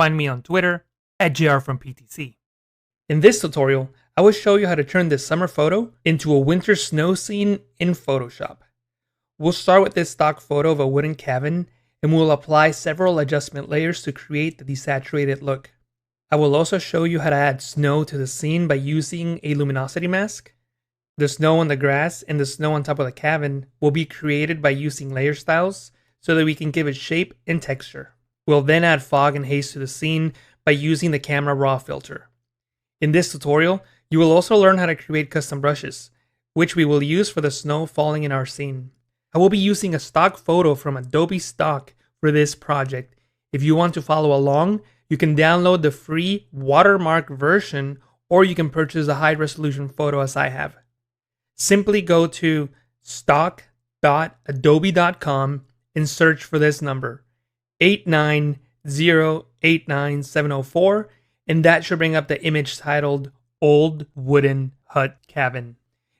find me on Twitter at JRFromPTC. In this tutorial, I will show you how to turn this summer photo into a winter snow scene in Photoshop. We'll start with this stock photo of a wooden cabin, and we'll apply several adjustment layers to create the desaturated look. I will also show you how to add snow to the scene by using a luminosity mask. The snow on the grass and the snow on top of the cabin will be created by using layer styles so that we can give it shape and texture. We'll then add fog and haze to the scene by using the camera raw filter. In this tutorial, you will also learn how to create custom brushes, which we will use for the snow falling in our scene. I will be using a stock photo from Adobe Stock for this project. If you want to follow along, you can download the free watermark version, or you can purchase a high-resolution photo as I have. Simply go to stock.adobe.com and search for this number, 890-89704, and that should bring up the image titled Old Wooden Hut Cabin.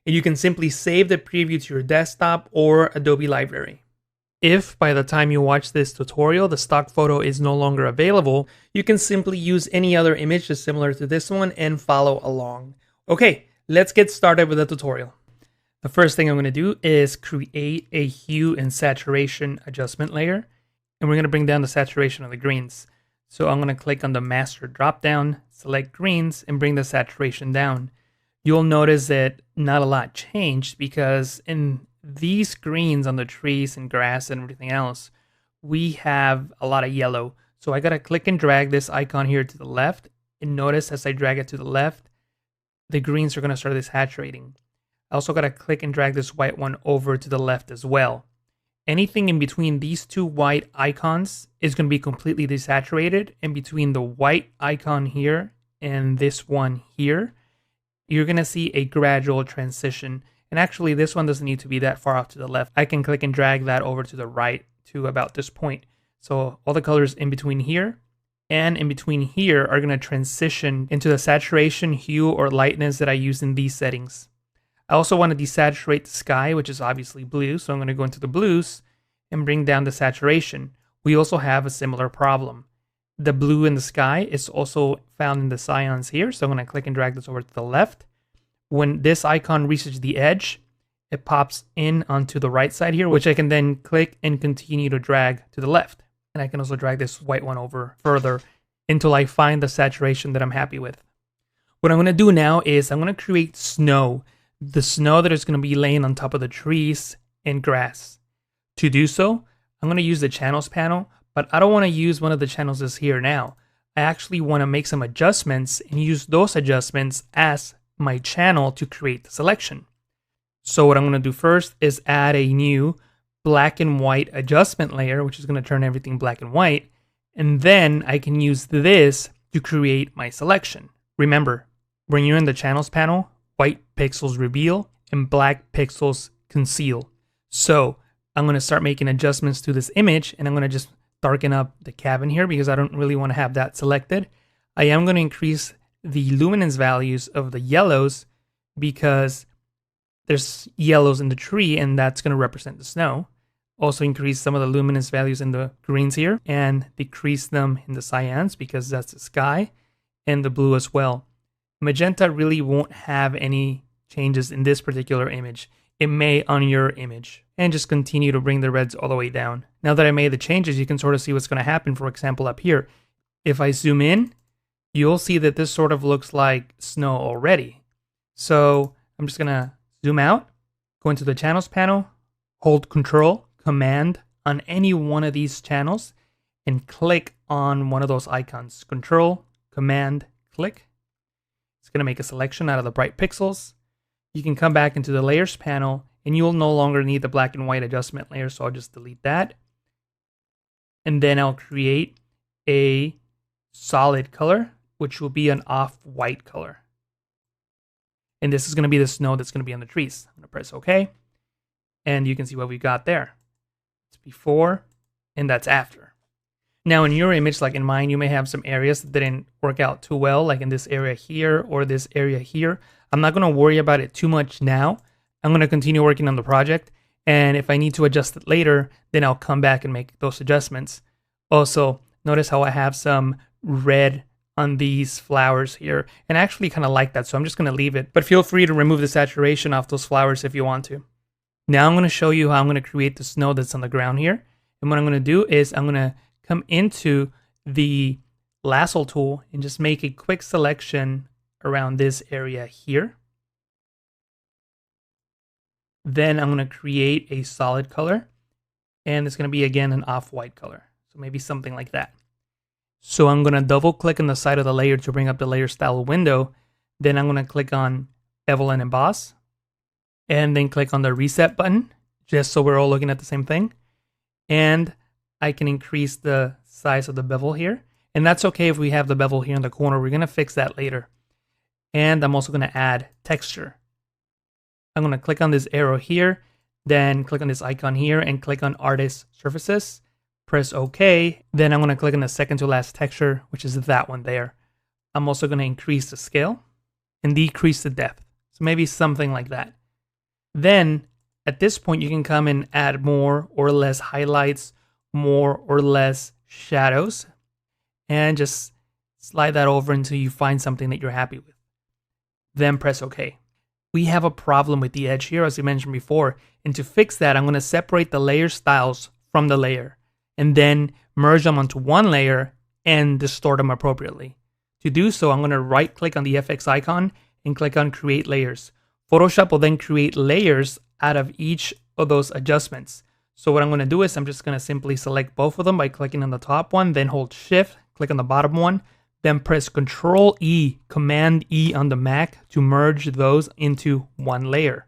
And you can simply save the preview to your desktop or Adobe Library. If by the time you watch this tutorial, the stock photo is no longer available, you can simply use any other image that's similar to this one and follow along. Okay, let's get started with the tutorial. The first thing I'm going to do is create a hue and saturation adjustment layer, and we're going to bring down the saturation of the greens. So I'm going to click on the master dropdown, select greens, and bring the saturation down. You'll notice that not a lot changed because in these greens on the trees and grass and everything else, we have a lot of yellow. So I got to click and drag this icon here to the left, and notice as I drag it to the left, the greens are going to start desaturating. I also got to click and drag this white one over to the left as well. Anything in between these two white icons is going to be completely desaturated, and between the white icon here and this one here, you're going to see a gradual transition. And actually, this one doesn't need to be that far off to the left. I can click and drag that over to the right to about this point. So all the colors in between here and in between here are going to transition into the saturation, hue, or lightness that I use in these settings. I also want to desaturate the sky, which is obviously blue. So I'm going to go into the blues and bring down the saturation. We also have a similar problem. The blue in the sky is also found in the cyans here. So I'm going to click and drag this over to the left. When this icon reaches the edge, it pops in onto the right side here, which I can then click and continue to drag to the left. And I can also drag this white one over further until I find the saturation that I'm happy with. What I'm going to do now is I'm going to create snow. The snow that is going to be laying on top of the trees and grass. To do so, I'm going to use the channels panel, but I don't want to use one of the channels that's here now. I actually want to make some adjustments and use those adjustments as my channel to create the selection. So what I'm going to do first is add a new black and white adjustment layer, which is going to turn everything black and white. And then I can use this to create my selection. Remember, when you're in the channels panel, white pixels reveal and black pixels conceal. So I'm going to start making adjustments to this image, and I'm going to just darken up the cabin here because I don't really want to have that selected. I am going to increase the luminance values of the yellows because there's yellows in the tree and that's going to represent the snow. Also increase some of the luminance values in the greens here and decrease them in the cyans because that's the sky, and the blue as well. Magenta really won't have any changes in this particular image. It may on your image. And just continue to bring the reds all the way down. Now that I made the changes, you can sort of see what's going to happen. For example, up here, if I zoom in, you'll see that this sort of looks like snow already. So I'm just going to zoom out, go into the channels panel, hold Control, Command on any one of these channels, and click on one of those icons. Control, Command, click. It's going to make a selection out of the bright pixels. You can come back into the layers panel and you'll no longer need the black and white adjustment layer. So I'll just delete that. And then I'll create a solid color, which will be an off-white color. And this is going to be the snow that's going to be on the trees. I'm going to press OK. And you can see what we've got there. It's before and that's after. Now in your image, like in mine, you may have some areas that didn't work out too well, like in this area here or this area here. I'm not going to worry about it too much now. I'm going to continue working on the project, and if I need to adjust it later, then I'll come back and make those adjustments. Also, notice how I have some red on these flowers here, and I actually kind of like that, so I'm just going to leave it. But feel free to remove the saturation off those flowers if you want to. Now I'm going to show you how I'm going to create the snow that's on the ground here. And what I'm going to do is I'm going to come into the lasso tool and just make a quick selection around this area here. Then I'm going to create a solid color, and it's going to be again an off-white color. So maybe something like that. So I'm going to double click on the side of the layer to bring up the layer style window. Then I'm going to click on bevel and emboss, and then click on the reset button, just so we're all looking at the same thing. And I can increase the size of the bevel here. And that's okay if we have the bevel here in the corner. We're going to fix that later. And I'm also going to add texture. I'm going to click on this arrow here, then click on this icon here and click on Artist Surfaces. Press OK. Then I'm going to click on the second to last texture, which is that one there. I'm also going to increase the scale and decrease the depth. So maybe something like that. Then at this point, you can come and add more or less highlights, more or less shadows, and just slide that over until you find something that you're happy with. Then press OK. We have a problem with the edge here, as I mentioned before. And to fix that, I'm going to separate the layer styles from the layer and then merge them onto one layer and distort them appropriately. To do so, I'm going to right click on the FX icon and click on Create Layers. Photoshop will then create layers out of each of those adjustments. So what I'm going to do is I'm just going to simply select both of them by clicking on the top one, then hold Shift, click on the bottom one, then press Control E, Command E on the Mac to merge those into one layer.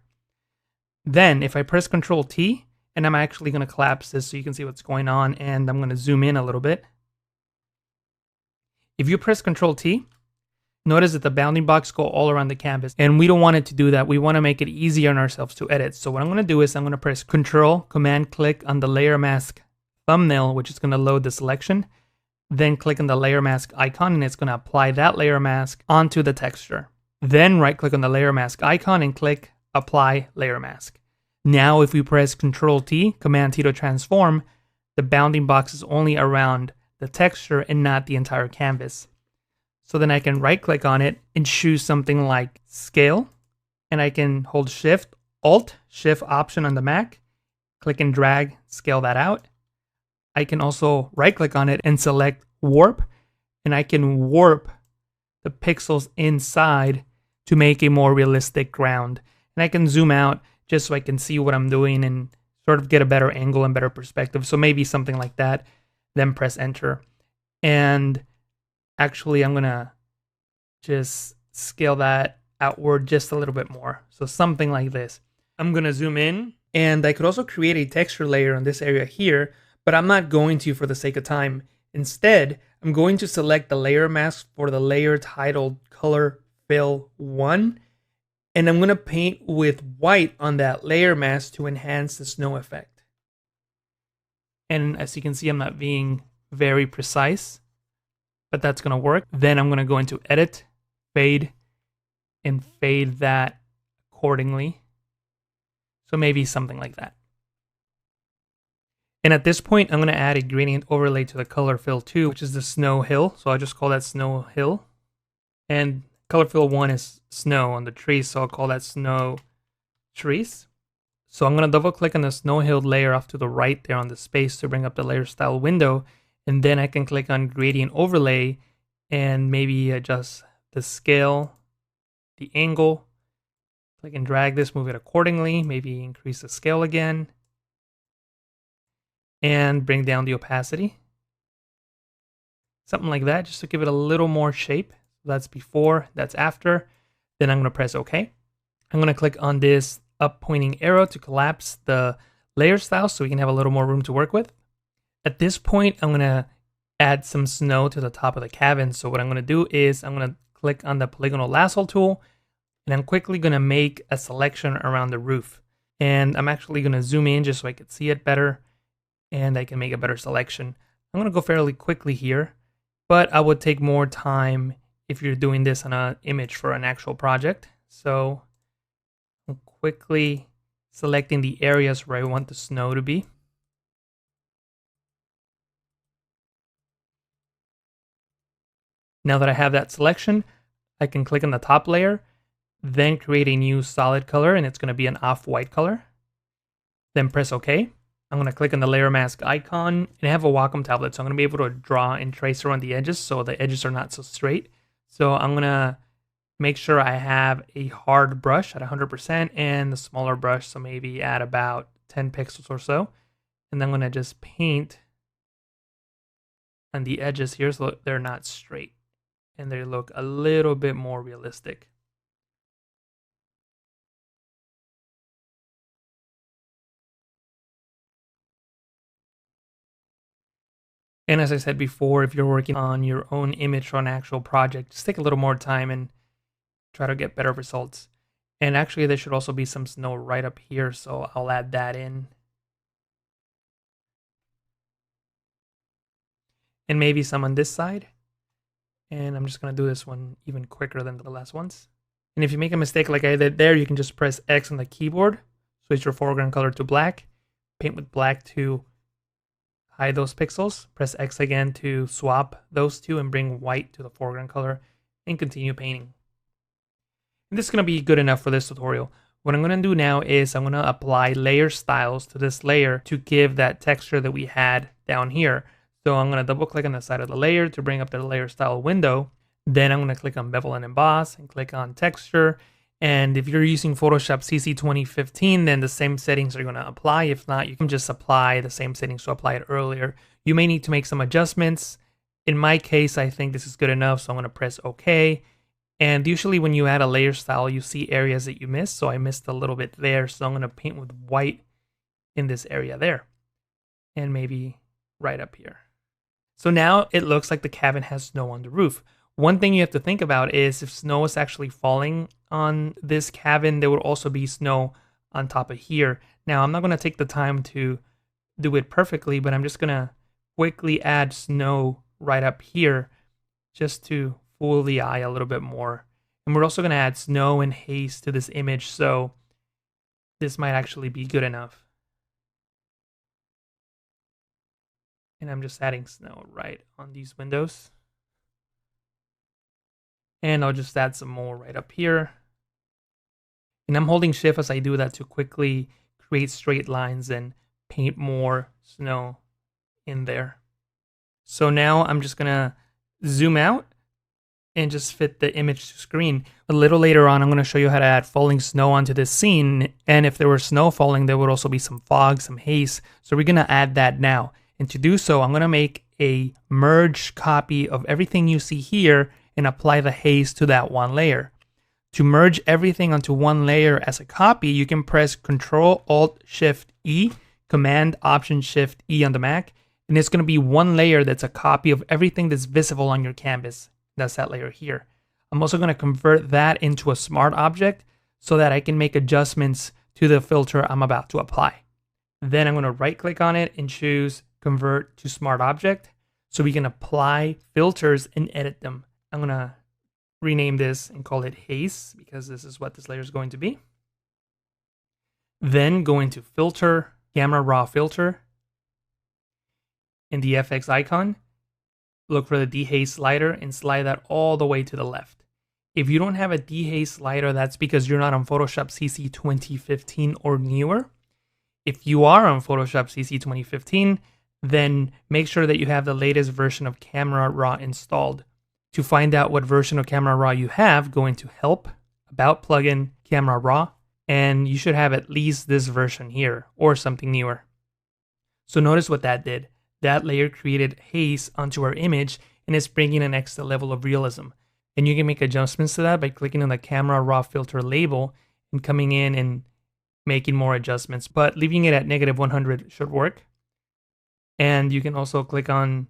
Then if I press Control T, and I'm actually going to collapse this so you can see what's going on, and I'm going to zoom in a little bit. If you press Control T, notice that the bounding box go all around the canvas, and we don't want it to do that. We want to make it easier on ourselves to edit. So what I'm going to do is I'm going to press Control, Command click on the layer mask thumbnail, which is going to load the selection. Then click on the layer mask icon, and it's going to apply that layer mask onto the texture. Then right click on the layer mask icon and click Apply Layer Mask. Now if we press Control T, Command T to transform, the bounding box is only around the texture and not the entire canvas. So then I can right click on it and choose something like Scale, and I can hold Shift, Alt, Shift Option on the Mac, click and drag, scale that out. I can also right click on it and select Warp, and I can warp the pixels inside to make a more realistic ground. And I can zoom out just so I can see what I'm doing and sort of get a better angle and better perspective. So maybe something like that, then press Enter. And actually, I'm going to just scale that outward just a little bit more. So something like this. I'm going to zoom in, and I could also create a texture layer on this area here, but I'm not going to for the sake of time. Instead, I'm going to select the layer mask for the layer titled Color Fill 1, and I'm going to paint with white on that layer mask to enhance the snow effect. And as you can see, I'm not being very precise, but that's going to work. Then I'm going to go into Edit, Fade, and fade that accordingly. So maybe something like that. And at this point, I'm going to add a gradient overlay to the color fill 2, which is the snow hill. So I'll just call that snow hill. And color fill 1 is snow on the trees, so I'll call that snow trees. So I'm going to double click on the snow hill layer off to the right there on the space to bring up the layer style window. And then I can click on gradient overlay and maybe adjust the scale, the angle. Click and drag this, move it accordingly, maybe increase the scale again, and bring down the opacity. Something like that, just to give it a little more shape. That's before, that's after. Then I'm going to press OK. I'm going to click on this up pointing arrow to collapse the layer style so we can have a little more room to work with. At this point, I'm going to add some snow to the top of the cabin. So what I'm going to do is I'm going to click on the polygonal lasso tool, and I'm quickly going to make a selection around the roof. And I'm actually going to zoom in just so I can see it better, and I can make a better selection. I'm going to go fairly quickly here, but I would take more time if you're doing this on an image for an actual project. So I'm quickly selecting the areas where I want the snow to be. Now that I have that selection, I can click on the top layer, then create a new solid color, and it's going to be an off-white color. Then press OK. I'm going to click on the layer mask icon, and I have a Wacom tablet, so I'm going to be able to draw and trace around the edges so the edges are not so straight. So I'm going to make sure I have a hard brush at 100% and the smaller brush, so maybe at about 10 pixels or so. And then I'm going to just paint on the edges here so they're not straight and they look a little bit more realistic. And as I said before, if you're working on your own image for an actual project, just take a little more time and try to get better results. And actually, there should also be some snow right up here, so I'll add that in. And maybe some on this side. And I'm just going to do this one even quicker than the last ones. And if you make a mistake like I did there, you can just press X on the keyboard, switch your foreground color to black, paint with black to hide those pixels, press X again to swap those two and bring white to the foreground color, and continue painting. And this is going to be good enough for this tutorial. What I'm going to do now is I'm going to apply layer styles to this layer to give that texture that we had down here. So I'm going to double click on the side of the layer to bring up the layer style window. Then I'm going to click on bevel and emboss and click on texture. And if you're using Photoshop CC 2015, then the same settings are going to apply. If not, you can just apply the same settings to apply it earlier. You may need to make some adjustments. In my case, I think this is good enough, so I'm going to press OK. And usually when you add a layer style, you see areas that you missed. So I missed a little bit there. So I'm going to paint with white in this area there. And maybe right up here. So now it looks like the cabin has snow on the roof. One thing you have to think about is if snow is actually falling on this cabin, there would also be snow on top of here. Now, I'm not going to take the time to do it perfectly, but I'm just going to quickly add snow right up here just to fool the eye a little bit more. And we're also going to add snow and haze to this image, so this might actually be good enough. And I'm just adding snow right on these windows. And I'll just add some more right up here. And I'm holding shift as I do that to quickly create straight lines and paint more snow in there. So now I'm just gonna zoom out and just fit the image to screen. A little later on, I'm gonna show you how to add falling snow onto this scene. And if there were snow falling, there would also be some fog, some haze. So we're gonna add that now. And to do so, I'm gonna make a merge copy of everything you see here and apply the haze to that one layer. To merge everything onto one layer as a copy, you can press Ctrl-Alt-Shift-E, Command-Option-Shift-E on the Mac, and it's going to be one layer that's a copy of everything that's visible on your canvas. That's that layer here. I'm also going to convert that into a smart object so that I can make adjustments to the filter I'm about to apply. Then I'm going to right-click on it and choose Convert to Smart Object so we can apply filters and edit them. I'm going to rename this and call it Haze because this is what this layer is going to be. Then go into Filter, Camera Raw Filter. In the FX icon, look for the dehaze slider and slide that all the way to the left. If you don't have a dehaze slider, that's because you're not on Photoshop CC 2015 or newer. If you are on Photoshop CC 2015, then make sure that you have the latest version of Camera Raw installed. To find out what version of Camera Raw you have, go into Help, About Plugin, Camera Raw, and you should have at least this version here or something newer. So notice what that did. That layer created haze onto our image and it's bringing an extra level of realism. And you can make adjustments to that by clicking on the Camera Raw Filter label and coming in and making more adjustments, but leaving it at -100 should work. And you can also click on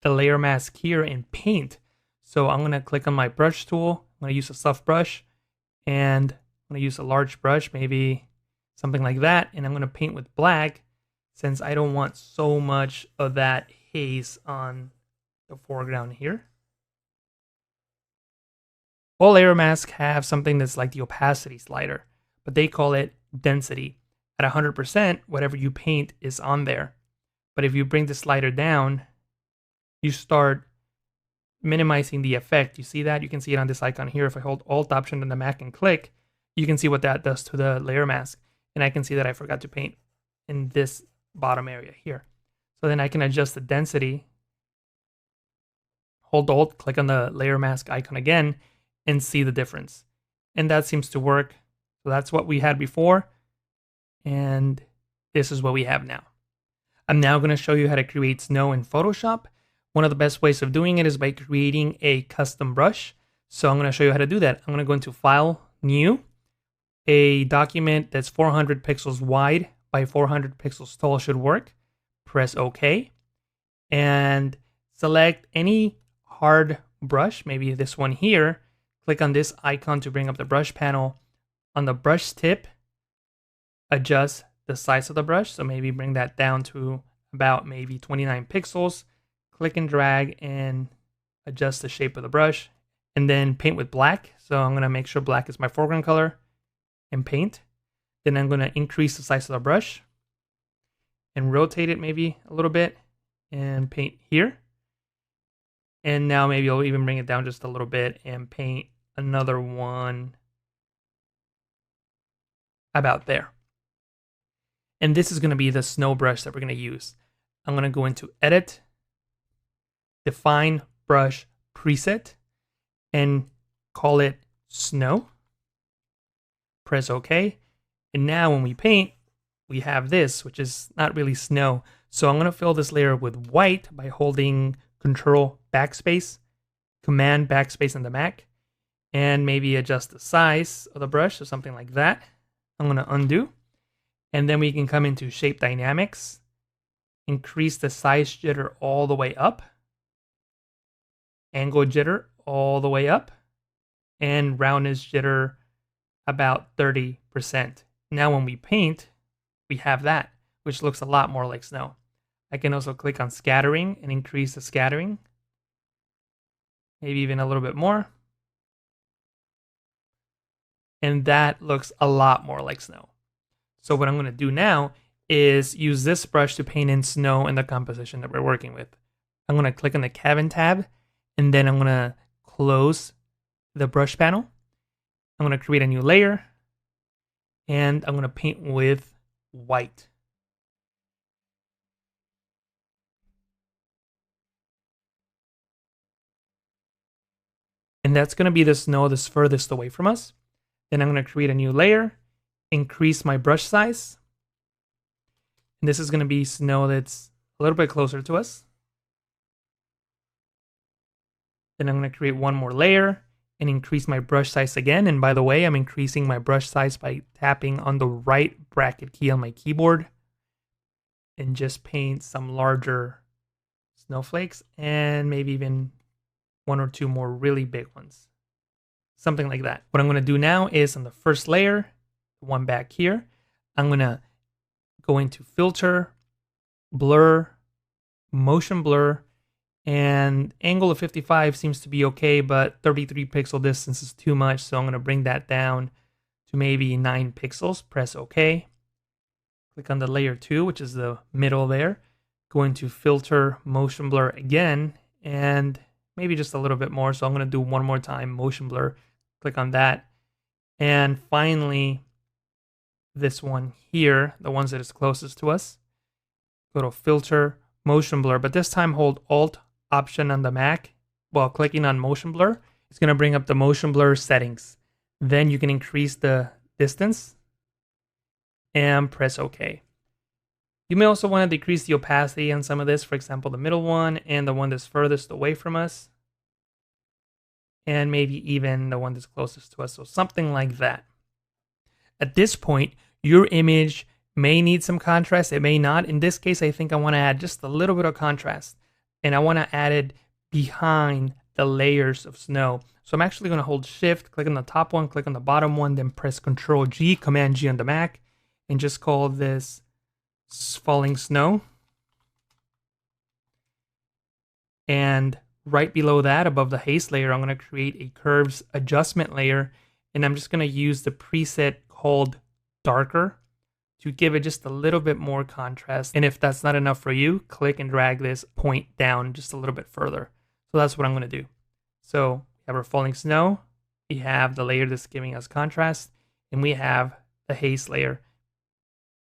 the layer mask here and paint. So I'm going to click on my brush tool. I'm going to use a soft brush and I'm going to use a large brush, maybe something like that. And I'm going to paint with black since I don't want so much of that haze on the foreground here. All layer masks have something that's like the opacity slider, but they call it density. At 100%, whatever you paint is on there. But if you bring the slider down, you start minimizing the effect. You see that? You can see it on this icon here. If I hold Alt Option on the Mac and click, you can see what that does to the layer mask. And I can see that I forgot to paint in this bottom area here. So then I can adjust the density, hold Alt, click on the layer mask icon again, and see the difference. And that seems to work. So that's what we had before. And this is what we have now. I'm now going to show you how to create snow in Photoshop. One of the best ways of doing it is by creating a custom brush. So I'm going to show you how to do that. I'm going to go into File, New, a document that's 400 pixels wide by 400 pixels tall should work. Press OK. And select any hard brush, maybe this one here. Click on this icon to bring up the brush panel. On the brush tip, adjust the size of the brush. So maybe bring that down to about maybe 29 pixels. Click and drag and adjust the shape of the brush. And then paint with black. So I'm going to make sure black is my foreground color and paint. Then I'm going to increase the size of the brush and rotate it maybe a little bit and paint here. And now maybe I'll even bring it down just a little bit and paint another one about there. And this is going to be the snow brush that we're going to use. I'm going to go into Edit, Define Brush Preset, and call it Snow. Press OK. And now when we paint, we have this, which is not really snow. So I'm going to fill this layer with white by holding Control Backspace, Command Backspace on the Mac, and maybe adjust the size of the brush or something like that. I'm going to undo. And then we can come into Shape Dynamics, increase the size jitter all the way up, angle jitter all the way up, and roundness jitter about 30%. Now when we paint, we have that, which looks a lot more like snow. I can also click on scattering and increase the scattering, maybe even a little bit more. And that looks a lot more like snow. So what I'm going to do now is use this brush to paint in snow in the composition that we're working with. I'm going to click on the Cabin tab, and then I'm going to close the brush panel. I'm going to create a new layer, and I'm going to paint with white. And that's going to be the snow that's furthest away from us. Then I'm going to create a new layer, increase my brush size. And this is going to be snow that's a little bit closer to us. Then I'm going to create one more layer and increase my brush size again. And by the way, I'm increasing my brush size by tapping on the right bracket key on my keyboard and just paint some larger snowflakes and maybe even one or two more really big ones. Something like that. What I'm going to do now is on the first layer, the one back here, I'm going to go into Filter, Blur, Motion Blur, and angle of 55 seems to be okay, but 33 pixel distance is too much, so I'm going to bring that down to maybe 9 pixels. Press OK. Click on the layer 2, which is the middle there. Go into Filter, Motion Blur again, and maybe just a little bit more. So I'm going to do one more time, Motion Blur. Click on that. And finally, this one here, the ones that is closest to us. Go to Filter, Motion Blur, but this time hold Alt Option on the Mac while clicking on Motion Blur. It's going to bring up the Motion Blur settings. Then you can increase the distance and press OK. You may also want to decrease the opacity on some of this, for example, the middle one and the one that's furthest away from us. And maybe even the one that's closest to us, so something like that. At this point, your image may need some contrast, it may not. In this case, I think I want to add just a little bit of contrast, and I want to add it behind the layers of snow. So I'm actually going to hold Shift, click on the top one, click on the bottom one, then press Control G, Command G on the Mac, and just call this Falling Snow. And right below that, above the haze layer, I'm going to create a curves adjustment layer, and I'm just going to use the preset called Darker to give it just a little bit more contrast. And if that's not enough for you, click and drag this point down just a little bit further. So that's what I'm going to do. So we have our falling snow, we have the layer that's giving us contrast, and we have the haze layer.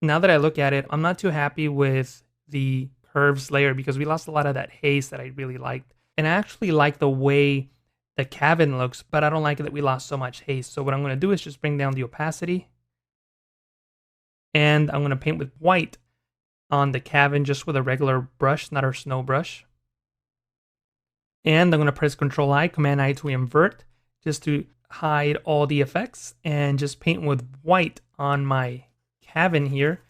Now that I look at it, I'm not too happy with the curves layer because we lost a lot of that haze that I really liked. And I actually like the way the cabin looks, but I don't like that we lost so much haze. So what I'm going to do is just bring down the opacity. And I'm going to paint with white on the cabin just with a regular brush, not our snow brush. And I'm going to press Ctrl-I, Command-I to invert, just to hide all the effects, and just paint with white on my cabin here,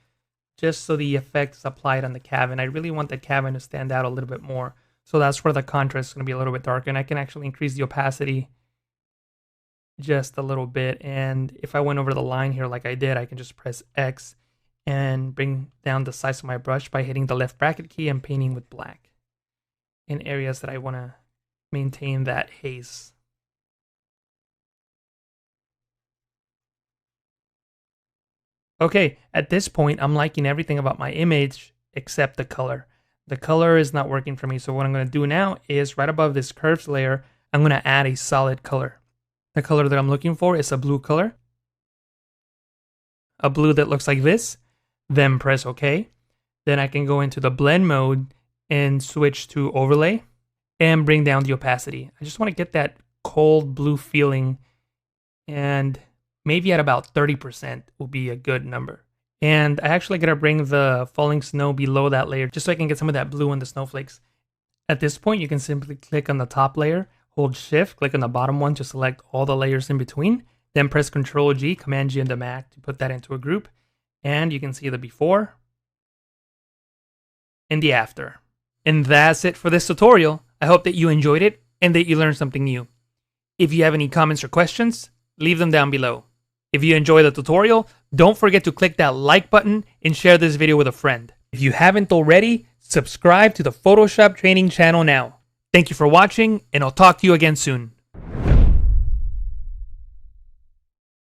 just so the effects applied on the cabin. I really want the cabin to stand out a little bit more. So that's where the contrast is going to be a little bit darker, and I can actually increase the opacity just a little bit. And if I went over the line here like I did, I can just press X and bring down the size of my brush by hitting the left bracket key and painting with black in areas that I want to maintain that haze. Okay, at this point, I'm liking everything about my image except the color. The color is not working for me, so what I'm going to do now is right above this curves layer, I'm going to add a solid color. The color that I'm looking for is a blue color. A blue that looks like this. Then press OK. Then I can go into the blend mode and switch to overlay and bring down the opacity. I just want to get that cold blue feeling, and maybe at about 30% will be a good number. And I actually gotta bring the falling snow below that layer just so I can get some of that blue in the snowflakes. At this point, you can simply click on the top layer, hold Shift, click on the bottom one to select all the layers in between, then press Ctrl-G, Command-G on the Mac to put that into a group. And you can see the before and the after. And that's it for this tutorial. I hope that you enjoyed it and that you learned something new. If you have any comments or questions, leave them down below. If you enjoyed the tutorial, don't forget to click that like button and share this video with a friend. If you haven't already, subscribe to the Photoshop training channel now. Thank you for watching, and I'll talk to you again soon.